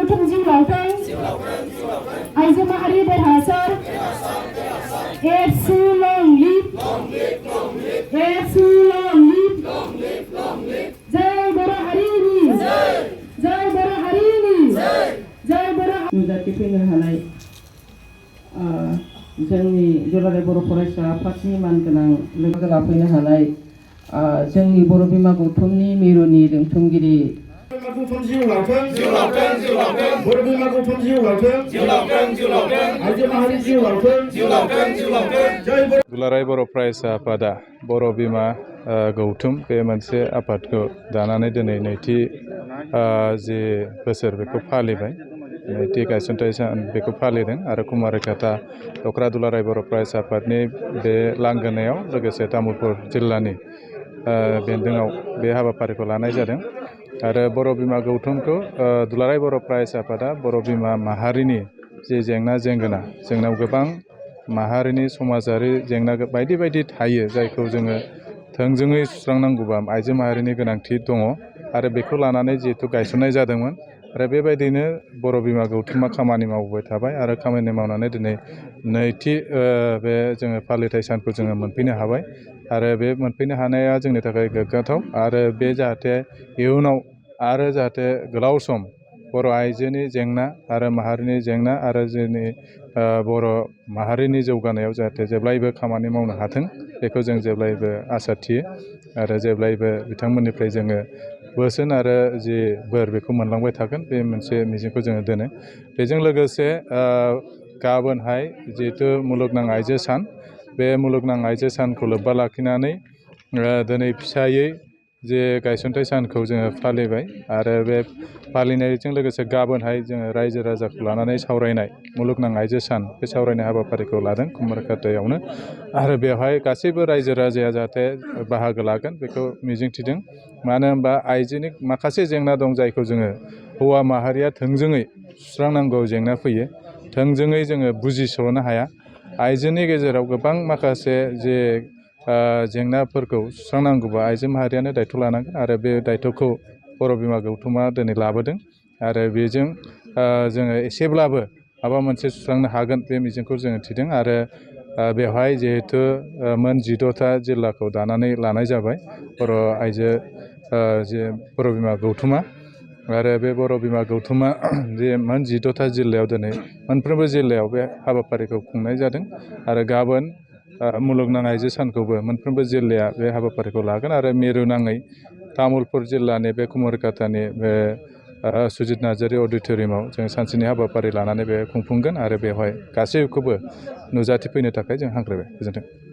गौथुम जिउ लावथों आइजो माहारि देरहासार एरसु लं लिभ एरसु लं लिभ जय बर' हारिनि जय बर' हारिनि जय बर' नुजाथि फैनो हानाय जोंनि दुलाराय बर' फरायसा आफादनि मानगोनां लोगो लाफैनो हानाय जोंनि बर' बिमा गौथुमनि मिरुनि दोनथुमगिरि गौथुम जिउ लावथों बर' बिमा गौथुम जिउ लावथों आइजो माहारि जिउ लावथों दुलाराय बर' फरायसा आफादा बर' बिमा गौथुम बे मोनसे आफादखौ दानानै दिनै नैथि जि बोसोर बेखौ फालिबाय नैथि गायसनथाय सान बेखौ फालिदों आरो कुमारिघाटा दख्रा दुलाराय बर' फरायसा आफादनि बे लांगोनायाव लोगोसे तामुलपुर जिल्लानि बेन्दोङाव बे हाबाफारिखौ लानाय जादों आरो बर' बिमा गौथुमखौ दुलाराय बर' फरायसा आफादा बर' बिमा माहारिनि जि जेंना जेंगोना जोंनाव गोबां माहारिनि समाजारि जेंना बायदि बायदि थायो जायखौ जोङो थोंजोङै सुस्रांनांगौबा आइजो माहारिनि गोनांथि दङ आरो बेखौ लानानै जिहेथु गायसननाय जादोंमोन आरो बेबायदिनो बर' बिमा गौथुमा खामानि मावबाय थाबाय आरो खामानि मावनानै दिनै नैथि बे जोङो फालिथाय सानखौ जोङो मोनफैनो हाबाय आरो बे मोनफैनो हानाया जोंनि थाखाय गोग्गाथाव आरो बे जाहाथे इयुनाव आरो जाहाथे गोलाव सम बर' आइजोनि जेंना आरो माहारिनि जेंना आरो जोंनि बर' माहारिनि जौगानायाव जाहाथे जेब्लायबो खामानि मावनो हाथों बेखौ जों जेब्लायबो आसा थियो आरो जेब्लायबो बिथांमोननिफ्राय जोङो बोसोन आरो जि बोर बेखौ मोनलांबाय थागोन बे मोनसे मिजिंखौ जोङो दोनो बेजों लोगोसे गाबोनहाय जिहेथु मुलुगनां आइजो सान बे मुलुगनां आइजो सानखौ लोब्बा लाखिनानै दिनै फिसायै जे गायसनथाय सानखौ जोङो फालिबाय आरो बे फालिनायजों लोगोसे गाबोनहाय जोङो रायजो राजाखौ लानानै सावरायनाय मुलुगनां आइजो सान बे सावरायनाय हाबाफारिखौ लादों कुमारिघाटायावनो आरो बेवहाय गासैबो रायजो राजाया जाहाथे बाहागो लागोन बेखौ मिजिंथिदों मानो होनबा आइजोनि माखासे जेंना दं जायखौ जोङो हौवा माहारिया थोंजोङै सुस्रांनांगौ जेंना फैयो थोंजोङै जोङो बुजिस'नो हाया आइजोनि गेजेराव गोबां माखासे जे जेंनाफोरखौ सुस्रांनांगौबा आइजो माहारियानो दायथ' लानांगोन आरो बे दायथ'खौ बर' बिमा गौथुमा दिनै लाबोदों आरो बेजों जोङो एसेब्लाबो माबा मोनसे सुस्रांनो हागोन बे मिजिंखौ जोङो थिदों आरो बेवहाय जिहेथु मोन 18था जिल्लाखौ दानानै लानाय जाबाय बर' आइजो जे बर' बिमा गौथुमा आरो बे बर' बिमा गौथुमा जे मोन 18था जिल्लायाव दिनै मोनफ्रोमबो जिल्लायाव बे हाबाफारिखौ खुंनाय जादों आरो गाबोन मुलुगनां आइजो सानखौबो मोनफ्रोमबो जिल्लाया बे हाबाफारिखौ लागोन आरो मिरु नाङै तामुलपुर जिल्लानि बे कुमारिघाटानि बे सुजित नार्जारि अडिट'रियामाव जों सानसेनि हाबाफारि लानानै बे खुंफुंगोन आरो बेवहाय गासैखौबो नुजाथिफैनो थाखाय जों हांख्रायबाय गोजोन्थों।